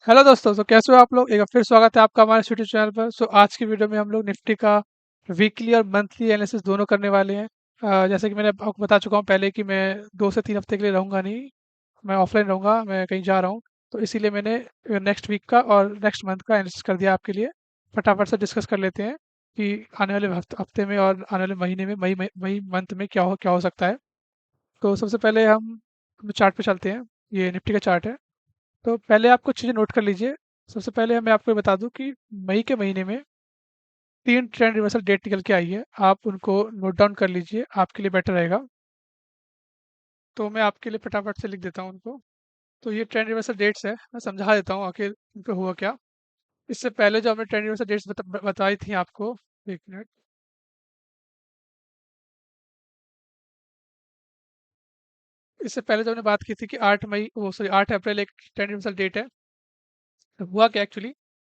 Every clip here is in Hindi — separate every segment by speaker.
Speaker 1: हेलो दोस्तों, तो कैसे हो आप लोग? एक बार फिर स्वागत है आपका हमारे यूट्यूब चैनल पर। आज की वीडियो में हम लोग निफ्टी का वीकली और मंथली एनालिसिस दोनों करने वाले हैं। जैसे कि मैंने आपको बता चुका हूँ पहले कि मैं 2 से 3 हफ्ते के लिए रहूँगा नहीं, मैं ऑफलाइन रहूँगा, मैं कहीं जा रहा हूँ। तो इसीलिए मैंने नेक्स्ट वीक का और नेक्स्ट मंथ का एनालिसिस कर दिया आपके लिए। फटाफट से डिस्कस कर लेते हैं कि आने वाले हफ्ते में और आने वाले महीने में मई मंथ में क्या हो सकता है। तो सबसे पहले हम चार्ट पे चलते हैं। ये निफ्टी का चार्ट है। तो पहले आप कुछ चीज़ें नोट कर लीजिए। सबसे पहले मैं आपको ये बता दूं कि मई के महीने में 3 ट्रेंड रिवर्सल डेट निकल के आई है। आप उनको नोट डाउन कर लीजिए, आपके लिए बेटर रहेगा। तो मैं आपके लिए फटाफट से लिख देता हूँ उनको। तो ये ट्रेंड रिवर्सल डेट्स है, मैं समझा देता हूँ आखिर इन पे हुआ क्या। इससे पहले जो हमने ट्रेंड रिवर्सल डेट्स बताई थी आपको, एक मिनट। इससे पहले जो हमने बात की थी कि 8 मई, वो सॉरी 8 अप्रैल एक ट्रेंड रिवर्सल डेट है। तो हुआ क्या एक्चुअली,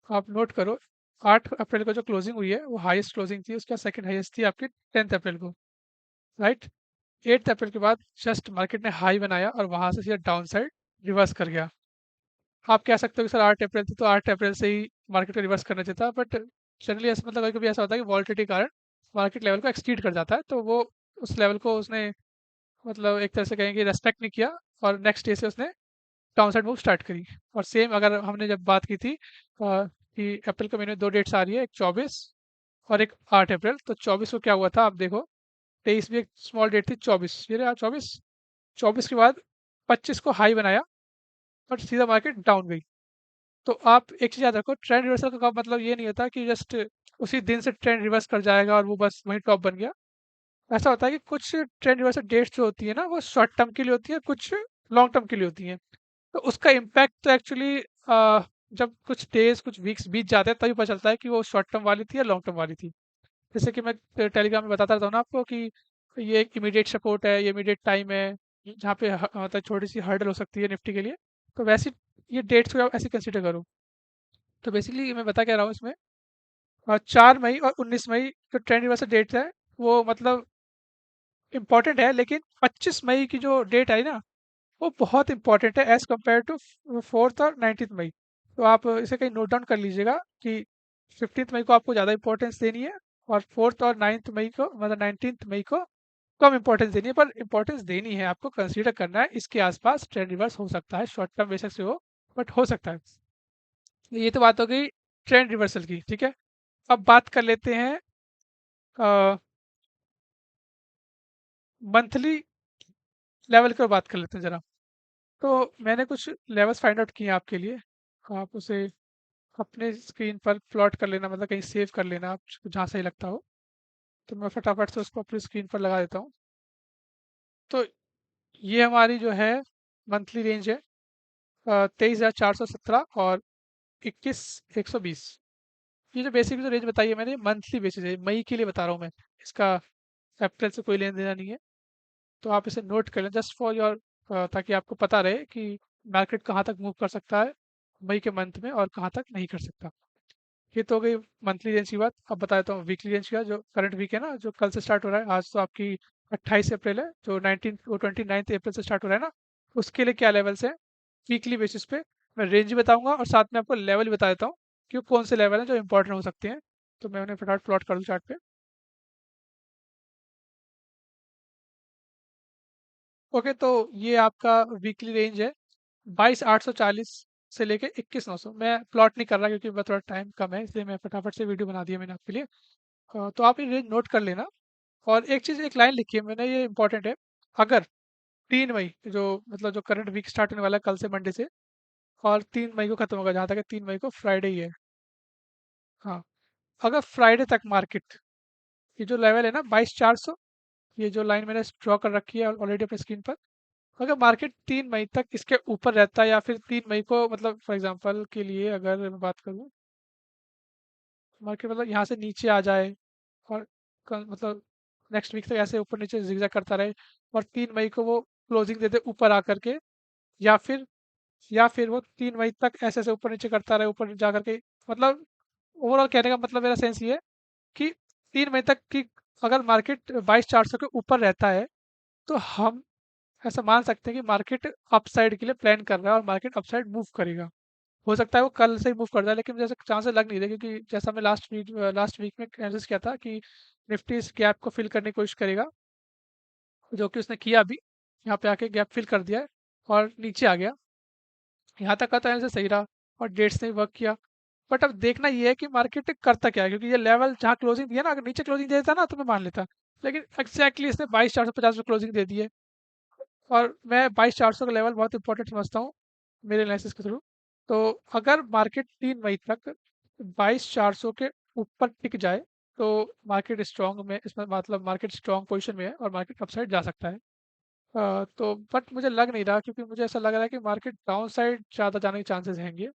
Speaker 1: आप नोट करो। 8 अप्रैल को जो क्लोजिंग हुई है वो हाईएस्ट क्लोजिंग थी, उसका सेकंड हाईएस्ट थी आपकी 10 अप्रैल को, राइट। 8 अप्रैल के बाद जस्ट मार्केट ने हाई बनाया और वहां से सीधा डाउन साइड रिवर्स कर गया। आप कह सकते हो कि सर 8 अप्रैल थी तो 8 अप्रैल से ही मार्केट को रिवर्स करना चाहिए था, बट जनरली ऐसा मतलब कभी कभी ऐसा होता है कि वॉलिटिलिटी के कारण मार्केट लेवल को एक्ससीड कर जाता है, तो वो उस लेवल को उसने मतलब एक तरह से कहेंगे रेस्पेक्ट नहीं किया, और नेक्स्ट डे से उसने डाउन साइड मूव स्टार्ट करी। और सेम अगर हमने जब बात की थी कि अप्रैल के महीने में 2 डेट्स आ रही है, एक 24 और एक 8 अप्रैल। तो 24 को क्या हुआ था आप देखो, 23 भी एक स्मॉल डेट थी, 24 ये रहा 24। 24 के बाद 25 को हाई बनाया और सीधा मार्केट डाउन गई। तो आप एक चीज़ याद रखो, ट्रेंड रिवर्सल का मतलब ये नहीं होता कि जस्ट उसी दिन से ट्रेंड रिवर्स कर जाएगा और वो बस वहीं टॉप बन गया। ऐसा होता है कि कुछ ट्रेंड रिवर्सल डेट्स जो होती है ना, वो शॉर्ट टर्म के लिए होती है, कुछ लॉन्ग टर्म के लिए होती हैं। तो उसका इम्पैक्ट तो एक्चुअली जब कुछ डेज कुछ वीक्स बीत जाते हैं तभी पता चलता है कि वो शॉर्ट टर्म वाली थी या लॉन्ग टर्म वाली थी। जैसे कि मैं टेलीग्राम में बताता रहता हूँ ना आपको कि ये एक इमीडिएट सपोर्ट है, ये इमीडिएट टाइम है, जहाँ पे मतलब छोटी सी हर्डल हो सकती है निफ्टी के लिए। तो वैसी ये डेट्स को आप ऐसे कंसिडर करो। तो बेसिकली मैं बता क्या रहा हूँ इसमें, 4 मई और 19 मई जो ट्रेंड रिवर्सल डेट्स है वो मतलब इम्पॉर्टेंट है, लेकिन 25 मई की जो डेट आई ना, वो बहुत इंपॉर्टेंट है एज कम्पेयर टू 4th और 19th मई। तो आप इसे कहीं नोट डाउन कर लीजिएगा कि 15 मई को आपको ज़्यादा इंपॉर्टेंस देनी है, और 4th और 9th मई को मतलब 19th मई को कम इंपॉर्टेंस देनी है, पर इंपॉर्टेंस देनी है, आपको कंसीडर करना है। इसके आसपास ट्रेंड रिवर्स हो सकता है, शॉर्ट टर्म बेशक से हो, बट हो सकता है। ये तो बात हो गई ट्रेंड रिवर्सल की, ठीक है। अब बात कर लेते हैं मंथली लेवल की बात कर लेते हैं ज़रा। तो मैंने कुछ लेवल्स फाइंड आउट किए हैं आपके लिए, आप उसे अपने स्क्रीन पर प्लॉट कर लेना, मतलब कहीं सेव कर लेना आप जहाँ सही लगता हो। तो मैं फटाफट से उसको अपनी स्क्रीन पर लगा देता हूँ। तो ये हमारी जो है मंथली रेंज है, 23,417 और 21,120। ये जो बेसिक जो रेंज बताई है मैंने, मंथली बेसिस है, मई के लिए बता रहा हूँ मैं। इसका अप्रैल से कोई लेना देना नहीं है। तो आप इसे नोट कर लें जस्ट फॉर योर, ताकि आपको पता रहे कि मार्केट कहाँ तक मूव कर सकता है मई के मंथ में और कहाँ तक नहीं कर सकता। ये तो हो गई मंथली रेंज की बात। अब बता देता हूँ वीकली रेंज का, जो करंट वीक है ना, जो कल से स्टार्ट हो रहा है। आज तो आपकी 28 अप्रैल है, जो 29 अप्रैल से स्टार्ट हो रहा है ना, उसके लिए क्या लेवल्स है वीकली बेसिस पे। मैं रेंज भी बताऊंगा और साथ में आपको लेवल भी बता देता हूँ कि कौन से लेवल हैं जो इंपॉर्टेंट हो सकते हैं। तो मैं उन्हें फटाफट प्लॉट कर दूँ चार्ट पे। ओके, तो ये आपका वीकली रेंज है 22,840 से लेके 21,900। मैं प्लॉट नहीं कर रहा क्योंकि मैं थोड़ा टाइम कम है, इसलिए मैं फटाफट से वीडियो बना दिया मैंने आपके लिए। तो आप ये रेंज नोट कर लेना। और एक चीज़, एक लाइन लिखी है मैंने, ये इंपॉर्टेंट है। अगर 3 मई जो मतलब जो करंट वीक स्टार्ट होने वाला है कल से, मंडे से, और 3 मई को खत्म होगा, जहाँ तक है 3 मई को फ्राइडे ही है। हाँ, अगर फ्राइडे तक मार्केट, ये जो लेवल है ना 22,400, ये जो लाइन मैंने ड्रॉ कर रखी है ऑलरेडी अपनी स्क्रीन पर, अगर मार्केट 3 मई तक इसके ऊपर रहता है, या फिर 3 मई को मतलब फॉर एग्जांपल के लिए अगर मैं बात करूँ, मार्केट मतलब यहाँ से नीचे आ जाए और मतलब नेक्स्ट वीक तक ऐसे ऊपर नीचे जिगजैग करता रहे, और 3 मई को वो क्लोजिंग दे दे ऊपर आकर के, या फिर वो 3 मई तक ऐसे ऐसे ऊपर नीचे करता रहे, ऊपर जा करके, मतलब ओवरऑल कहने का मतलब मेरा सेंस ये है कि 3 मई तक की अगर मार्केट 22,400 के ऊपर रहता है, तो हम ऐसा मान सकते हैं कि मार्केट अपसाइड के लिए प्लान कर रहा है और मार्केट अपसाइड मूव करेगा। हो सकता है वो कल से ही मूव कर जाए, लेकिन जैसे चांसेस लग नहीं रहे, क्योंकि जैसा मैं लास्ट वीक में एनालिसिस किया था कि निफ्टी इस गैप को फिल करने की कोशिश करेगा, जो कि उसने किया भी। यहाँ पे आके गैप फिल कर दिया है और नीचे आ गया। यहाँ तक का तो एनालिसिस सही रहा और डेट्स ने वर्क किया। बट अब देखना ये है कि मार्केट करता क्या है, क्योंकि ये लेवल जहाँ क्लोजिंग दिया ना, अगर नीचे क्लोजिंग दे देता ना तो मैं मान लेता, लेकिन एक्जैक्टली इसने 22,450 में क्लोजिंग दे दी है। और मैं 22,400 का लेवल बहुत इंपॉर्टेंट समझता हूँ मेरे एनालिसिस के थ्रू। तो अगर मार्केट 3 मई तक 22,400 के ऊपर टिक जाए तो मार्केट स्ट्रॉन्ग में, इसमें मतलब मार्केट स्ट्रॉन्ग पोजीशन में है और मार्केट अपसाइड जा सकता है। तो बट मुझे लग नहीं रहा, क्योंकि मुझे ऐसा लग रहा है कि मार्केट डाउन साइड ज़्यादा जाने के चांसेस हैंगे।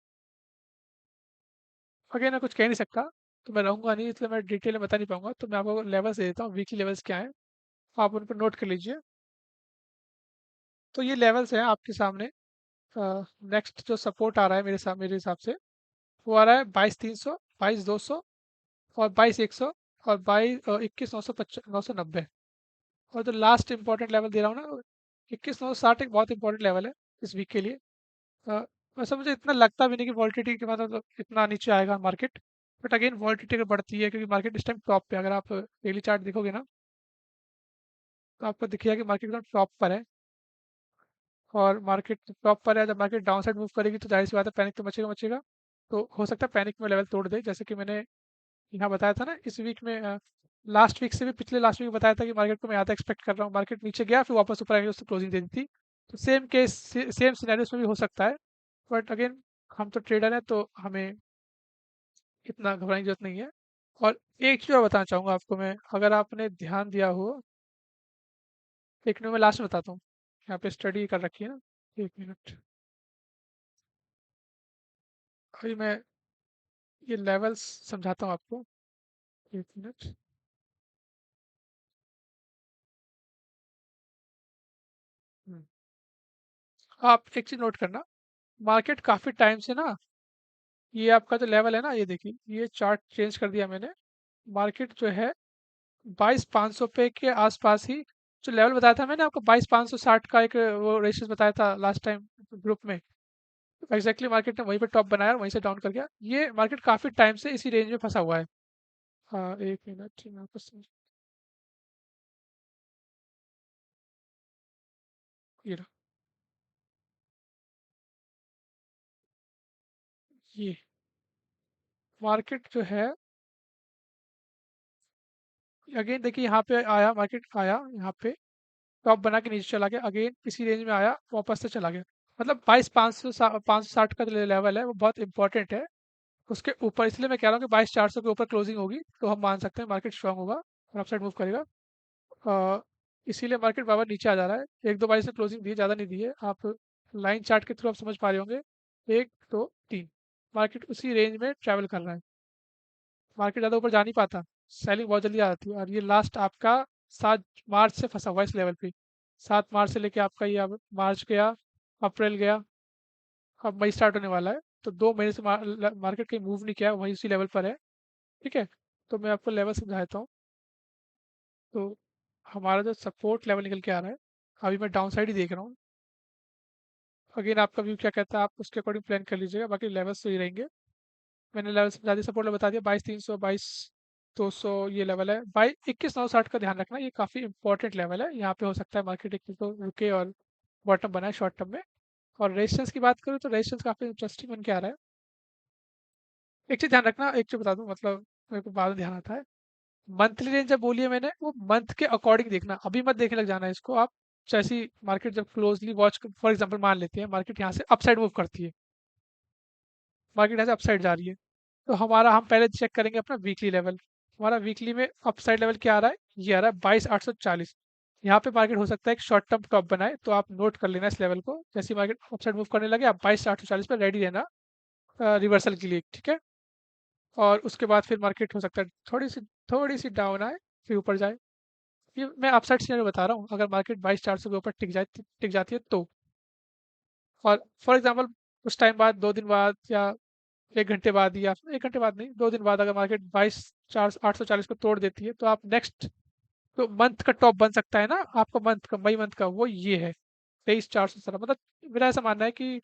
Speaker 1: अगेन मैं कुछ कह नहीं सकता, तो मैं रहूँगा नहीं, इसलिए मैं डिटेल में बता नहीं पाऊंगा। तो मैं आपको लेवल्स दे देता हूँ, वीकली लेवल्स क्या हैं, आप उन पर नोट कर लीजिए। तो ये लेवल्स हैं आपके सामने। नेक्स्ट जो सपोर्ट आ रहा है मेरे हिसाब से, वो आ रहा है 22,300, 22,200 और 22,100 और 21,990। और जो लास्ट इंपॉर्टेंट लेवल दे रहा हूँ ना, 21,960 एक बहुत इंपॉर्टेंट लेवल है इस वीक के लिए। अ, वैसे मुझे इतना लगता भी नहीं कि वॉलिटिलिटी के मतलब इतना नीचे आएगा मार्केट। बट अगेन वॉलिटिलिटी अगर बढ़ती है, क्योंकि मार्केट इस टाइम टॉप पे, अगर आप डेली चार्ट देखोगे ना तो आपको दिखेगा कि मार्केट एकदम टॉप पर है। और मार्केट टॉप पर है, जब मार्केट डाउन साइड मूव करेगी तो जाहिर सी बात है पैनिक तो मचेगा मचेगा। तो हो सकता है पैनिक में लेवल तोड़ दे, जैसे कि मैंने यहाँ बताया था ना इस वीक में, लास्ट वीक से भी पिछले लास्ट वीक बताया था कि मार्केट को मैं ज़्यादा एक्सपेक्ट कर रहा हूँ, मार्केट नीचे गया फिर वापस ऊपर आएगा, उससे क्लोजिंग दे दी थी। तो सेम केस सेम सिनेरियोस में भी हो सकता है। बट अगेन हम तो ट्रेडर हैं, तो हमें इतना घबराने की जरूरत नहीं है। और एक चीज़ और बताना चाहूँगा आपको मैं, अगर आपने ध्यान दिया हो, एक मिनट मैं लास्ट में बताता हूँ, यहाँ पे स्टडी कर रखी है ना। एक मिनट, अभी मैं ये लेवल्स समझाता हूँ आपको। एक मिनट। हम्म, आप एक चीज़ नोट करना, मार्केट काफ़ी टाइम से ना, ये आपका जो लेवल है ना, ये देखिए ये चार्ट चेंज कर दिया मैंने। मार्केट जो है 22,500 पे के आसपास ही, जो लेवल बताया था मैंने आपको 22,560 का, एक वो रेशियो बताया था लास्ट टाइम ग्रुप में, एग्जैक्टली मार्केट ने वहीं पे टॉप बनाया और वहीं से डाउन कर गया। ये मार्केट काफ़ी टाइम से इसी रेंज में फंसा हुआ है। हाँ एक मिनट मैं आपको ये रहा, ये मार्केट जो है, अगेन देखिए यहाँ पे आया, मार्केट आया यहाँ पे टॉप बना के नीचे चला गया, अगेन इसी रेंज में आया वापस से चला गया। मतलब 22,560 का जो लेवल है वो बहुत इंपॉर्टेंट है। उसके ऊपर इसलिए मैं कह रहा हूँ कि 22,400 के ऊपर क्लोजिंग होगी तो हम मान सकते हैं मार्केट स्ट्रांग होगा और अपसाइड मूव करेगा। अ, इसीलिए मार्केट बार नीचे आ जा रहा है। एक दो बार से क्लोजिंग दी है, ज़्यादा नहीं दी है। आप लाइन चार्ट के थ्रू आप समझ पा रहे होंगे, एक दो तीन, मार्केट उसी रेंज में ट्रैवल कर रहा है। मार्केट ज़्यादा ऊपर जा नहीं पाता, सेलिंग बहुत जल्दी आ जाती है। और ये लास्ट आपका 7 मार्च से फंसा हुआ है इस लेवल पे। 7 मार्च से लेके आपका ये अब मार्च गया, अप्रैल गया, अब मई स्टार्ट होने वाला है। तो 2 महीने से मार्केट कहीं मूव नहीं किया है, वहीं उसी लेवल पर है। ठीक है, तो मैं आपको लेवल समझाता हूँ। तो हमारा जो सपोर्ट लेवल निकल के आ रहा है, अभी मैं डाउन साइड ही देख रहा हूँ। अगेन आपका व्यू क्या कहता है, आप उसके अकॉर्डिंग प्लान कर लीजिएगा, बाकी लेवल्स तो ही रहेंगे। मैंने लेवल समझा दिया, सपोर्ट लेवल बता दिया, 22,300, 22,200 ये लेवल है। 21,960 का ध्यान रखना, ये काफ़ी इंपॉर्टेंट लेवल है। यहाँ पे हो सकता है मार्केट एक तो रुके और बॉटम बनाए शॉर्ट टर्म में। और रेजिस्टेंस की बात करूँ तो रेजिस्टेंस काफ़ी इंटरेस्टिंग बन के आ रहा है। एक चीज़ ध्यान रखना, एक चीज़ बता दूँ, मतलब मेरे को बाद में ध्यान आता है, मंथली रेंज जब बोली है मैंने, वो मंथ के अकॉर्डिंग देखना, अभी मत देखने लग जाना है इसको आप। जैसी मार्केट जब क्लोजली वॉच, फॉर एग्जांपल मान लेते हैं मार्केट यहाँ से अपसाइड मूव करती है, मार्केट यहाँ से अपसाइड जा रही है, तो हम पहले चेक करेंगे अपना वीकली लेवल। हमारा वीकली में अपसाइड लेवल क्या आ रहा है, ये आ रहा है 22,840। यहाँ पे मार्केट हो सकता है एक शॉर्ट टर्म टॉप बनाए, तो आप नोट कर लेना इस लेवल को। जैसे मार्केट अपसाइड मूव करने लगे, आप 22,840 पर रेडी रहना रिवर्सल के लिए, ठीक है। और उसके बाद फिर मार्केट हो सकता है थोड़ी सी डाउन आए, फिर ऊपर जाए। ये मैं अपसाइड सिनेरियो बता रहा हूँ, अगर मार्केट 22,400 के ऊपर टिक जाती है तो। और फॉर एग्जांपल कुछ टाइम बाद, 2 दिन बाद, या 1 घंटे बाद, या 1 घंटे बाद नहीं, 2 दिन बाद, अगर मार्केट 22,840 को तोड़ देती है, तो आप नेक्स्ट तो मंथ का टॉप बन सकता है ना आपका, मंथ का, मई मंथ का, वो ये है 23,417। मतलब मेरा ऐसा मानना है कि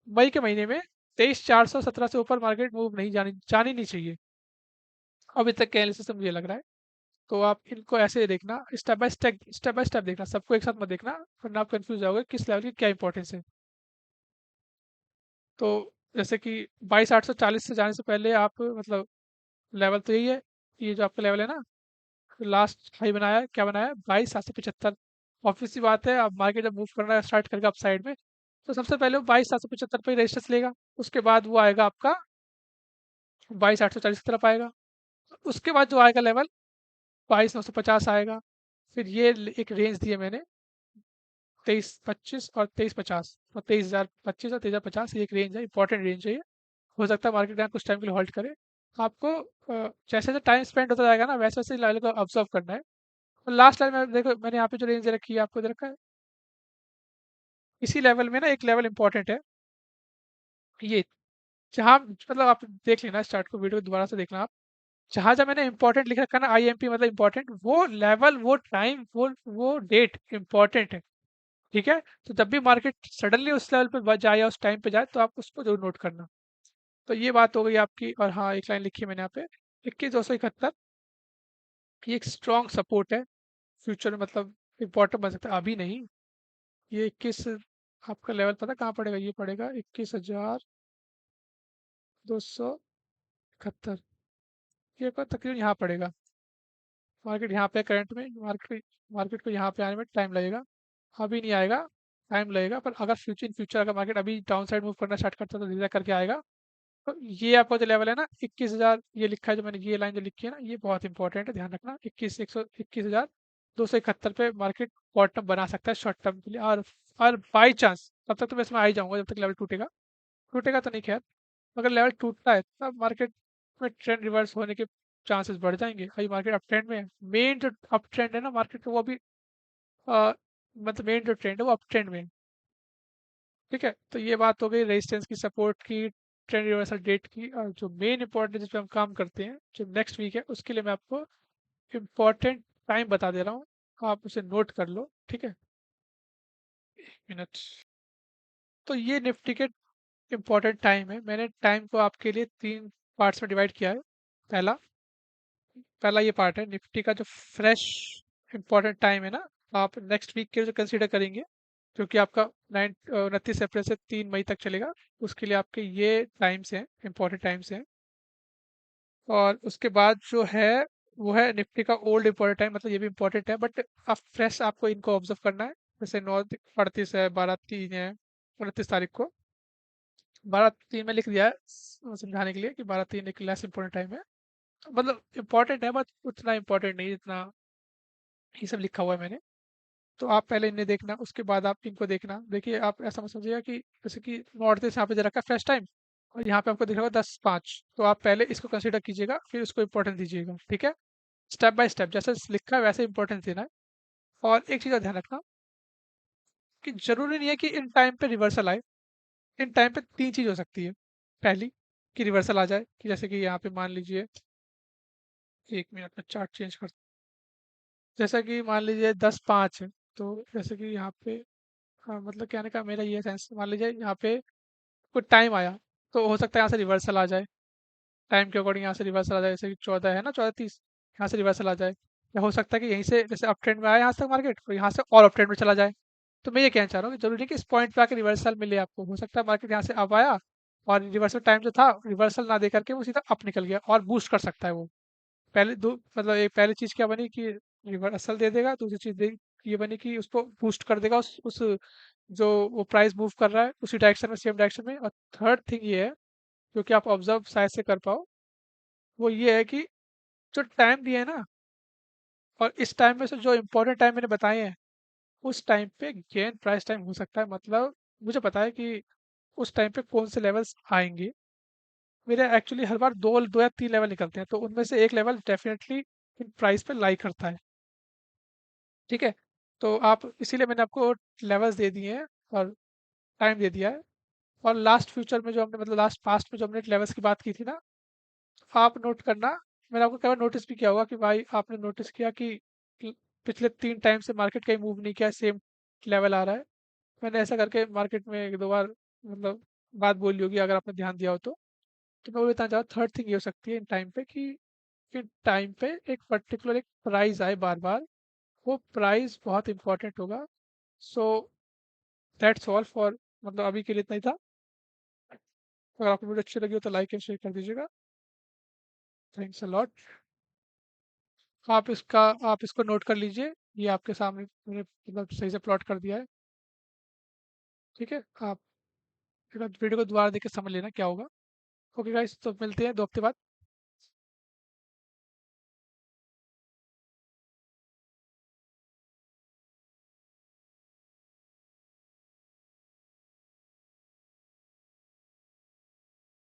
Speaker 1: मई के महीने में 23,417 से ऊपर मार्केट मूव नहीं जानी जानी नहीं चाहिए अभी तक के एनालिसिस से मुझे लग रहा है। तो आप इनको ऐसे देखना, स्टेप बाय स्टेप देखना, सबको एक साथ मत देखना, वरना आप कंफ्यूज जाओगे किस लेवल की क्या इंपॉर्टेंस है। तो जैसे कि 22,840 से जाने से पहले आप मतलब लेवल तो यही है, ये जो आपका लेवल है ना, लास्ट हाई बनाया है, क्या बनाया है, 22,775। ऑब्वियस सी बात है, अब मार्केट जब मूव करना स्टार्ट करेगा अप साइड में, तो सबसे पहले वो 22,775 पे रेजिस्टेंस लेगा। उसके बाद वो आएगा आपका 22,840 की तरफ आएगा। उसके बाद जो आएगा लेवल 22,950 आएगा। फिर ये एक रेंज दी है मैंने, 23,25 और 23,50, और 23,025 और 23,050, ये एक रेंज है, इंपॉर्टेंट रेंज है ये। हो सकता है मार्केट यहाँ कुछ टाइम के लिए होल्ड करे। आपको जैसे जैसे टाइम स्पेंड होता जाएगा ना, वैसे वैसे लेवल को ऑब्जर्व करना है। और लास्ट लेवल में देखो, मैंने यहाँ पे जो रेंज दे रखी है आपको दे रखा है, इसी लेवल में ना एक लेवल इंपॉर्टेंट है, ये जहाँ मतलब आप देख लेना, स्टार्ट को वीडियो दोबारा से देखना आप, जहाँ जहाँ मैंने इंपॉर्टेंट लिख रखा है ना, IMP मतलब इंपॉर्टेंट, वो लेवल, वो टाइम, वो डेट इंपॉर्टेंट है। ठीक है, तो जब भी मार्केट सडनली उस लेवल पे जाए या उस टाइम पे जाए, तो आप उसको जरूर नोट करना। तो ये बात हो गई आपकी। और हाँ, एक लाइन लिखी है मैंने यहाँ पे, 21,271, ये एक स्ट्रॉन्ग सपोर्ट है, फ्यूचर में मतलब इम्पोर्टेंट बन सकता है, अभी नहीं। ये 21, आपका लेवल पता कहाँ पड़ेगा, ये पड़ेगा 21,271, ये तकरीबन यहाँ पड़ेगा। मार्केट यहाँ पे करंट में, मार्केट को यहाँ पे आने में टाइम लगेगा, अभी नहीं आएगा, टाइम लगेगा। पर अगर फ्यूचर इन फ्यूचर अगर मार्केट अभी डाउन साइड मूव करना स्टार्ट करता है, तो धीरे करके आएगा। तो ये आपका जो लेवल है ना, 21,000, ये लिखा है जो मैंने, ये लाइन जो लिखी है ना, ये बहुत इंपॉर्टेंट है, ध्यान रखना। 21,271 पे मार्केट बॉटम बना सकता है शॉर्ट टर्म के लिए। और बाई चांस, तब तक तो मैं इसमें आ ही जाऊंगा जब तक लेवल टूटेगा। टूटेगा तो नहीं खैर, अगर लेवल टूटता है तब मार्केट में ट्रेंड रिवर्स होने के चांसेस बढ़ जाएंगे। अभी मार्केट अप ट्रेंड में है, मेन जो अप ट्रेंड है ना मार्केट का, वो अभी मतलब मेन जो ट्रेंड है वो अप ट्रेंड में है। ठीक है, तो ये बात हो गई रेजिस्टेंस की, सपोर्ट की, ट्रेंड रिवर्सल डेट की। और जो मेन इंपॉर्टेंट जिस पे हम काम करते हैं, जो नेक्स्ट वीक है, उसके लिए मैं आपको इम्पोर्टेंट टाइम बता दे रहा हूँ, आप उसे नोट कर लो। ठीक है, मिनट। तो ये निफ्टी के इम्पोर्टेंट टाइम है, मैंने टाइम को आपके लिए 3 पार्ट्स में डिवाइड किया है। पहला पहला ये पार्ट है निफ्टी का जो फ्रेश इंपॉर्टेंट टाइम है ना, आप नेक्स्ट वीक के जो कंसीडर करेंगे, क्योंकि आपका 29 अप्रैल से 3 मई तक चलेगा। उसके लिए आपके ये टाइम्स हैं, इंपॉर्टेंट टाइम्स हैं। और उसके बाद जो है, वो है निफ्टी का ओल्ड इंपॉर्टेंट टाइम, मतलब ये भी इंपॉर्टेंट है, बट आप फ्रेश आपको इनको ऑब्जर्व करना है। जैसे 9:38 है, 12:03 है, 29 तारीख को। 12:03 में लिख दिया है समझाने के लिए कि 12:03 एक लेस इंपॉर्टेंट टाइम है, मतलब इंपॉर्टेंट है बट उतना इंपॉर्टेंट नहीं जितना ये सब लिखा हुआ है मैंने। तो आप पहले इन्हें देखना, उसके बाद आप इनको देखना। देखिए, आप ऐसा मत समझिएगा कि जैसे कि नॉर्थ ईस्ट यहाँ पे दे रखा है फ्रेश टाइम, और यहाँ पे आपको दिख रहा होगा 10:05, तो आप पहले इसको कंसीडर कीजिएगा, फिर उसको इंपॉर्टेंस दीजिएगा। ठीक है, स्टेप बाय स्टेप जैसे लिखा है वैसे इंपॉर्टेंस देना है। और एक चीज़ का ध्यान रखना कि जरूरी नहीं है कि इन टाइम पे रिवर्सल आए। इन टाइम पे तीन चीज़ हो सकती है। पहली, कि रिवर्सल आ जाए, कि जैसे कि यहाँ पे मान लीजिए, 1 मिनट में चार्ट चेंज कर, जैसा कि मान लीजिए 10:05 है, तो जैसे कि यहाँ पे, हाँ, मतलब कहने का मेरा ये सेंस, मान लीजिए यहाँ पे कोई टाइम आया, तो हो सकता है यहाँ से रिवर्सल आ जाए, टाइम के अकॉर्डिंग यहाँ से रिवर्सल आ जाए, जैसे कि 14 है ना, 14:30, यहाँ से रिवर्सल आ जाए। या हो सकता है कि यहीं से जैसे अप ट्रेंड में आया यहाँ तक मार्केट, और यहाँ से और अप ट्रेंड में चला जाए। तो मैं ये कहना चाह रहा हूँ कि जरूरी नहीं कि इस पॉइंट पे आके रिवर्सल मिले आपको। हो सकता है मार्केट यहाँ से अब आया, और रिवर्सल टाइम जो था, रिवर्सल ना दे करके वो सीधा अप निकल गया, और बूस्ट कर सकता है वो। पहले दो मतलब, एक पहली चीज़ क्या बनी कि रिवर्सल दे देगा, दूसरी चीज़ ये बनी कि उसको बूस्ट कर देगा, उस जो वो प्राइस मूव कर रहा है उसी डायरेक्शन में, सेम डायरेक्शन में। और थर्ड थिंग ये है, जो कि आप ऑब्जर्व शायद से कर पाओ, वो ये है कि जो टाइम दिया है ना, और इस टाइम में से जो इंपॉर्टेंट टाइम मैंने बताए हैं, उस टाइम पे गेन प्राइस टाइम हो सकता है। मतलब मुझे पता है कि उस टाइम पे कौन से लेवल्स आएंगे। मेरे एक्चुअली हर बार दो दो या तीन लेवल निकलते हैं, तो उनमें से एक लेवल डेफिनेटली इन प्राइस पे लाई करता है। ठीक है, तो आप इसीलिए मैंने आपको लेवल्स दे दिए हैं और टाइम दे दिया है। और लास्ट फ्यूचर में जो हमने, मतलब लास्ट पास्ट में जो हमने लेवल्स की बात की थी ना, आप नोट करना। मैंने आपको कई बार नोटिस भी किया होगा कि भाई आपने नोटिस किया कि पिछले 3 टाइम से मार्केट कहीं मूव नहीं किया, सेम लेवल आ रहा है। मैंने ऐसा करके मार्केट में एक दो बार मतलब बात बोली होगी अगर आपने ध्यान दिया हो तो मैं वो बताना चाह रहा हूँ, थर्ड थिंग ये हो सकती है इन टाइम पे कि टाइम पे एक पर्टिकुलर एक प्राइज़ आए बार-बार, वो प्राइज़ बहुत इम्पोर्टेंट होगा। सो दैट्स ऑल फॉर मतलब अभी के लिए इतना ही था। अगर आपको वीडियो अच्छी लगी हो तो लाइक एंड शेयर कर दीजिएगा। Thanks a lot. आप इसको नोट कर लीजिए। ये आपके सामने मैंने मतलब सही से प्लॉट कर दिया है। ठीक है? आप एक बार वीडियो को दोबारा देख के समझ लेना क्या होगा। ओके गाइस, तो मिलते हैं 2 हफ्ते बाद।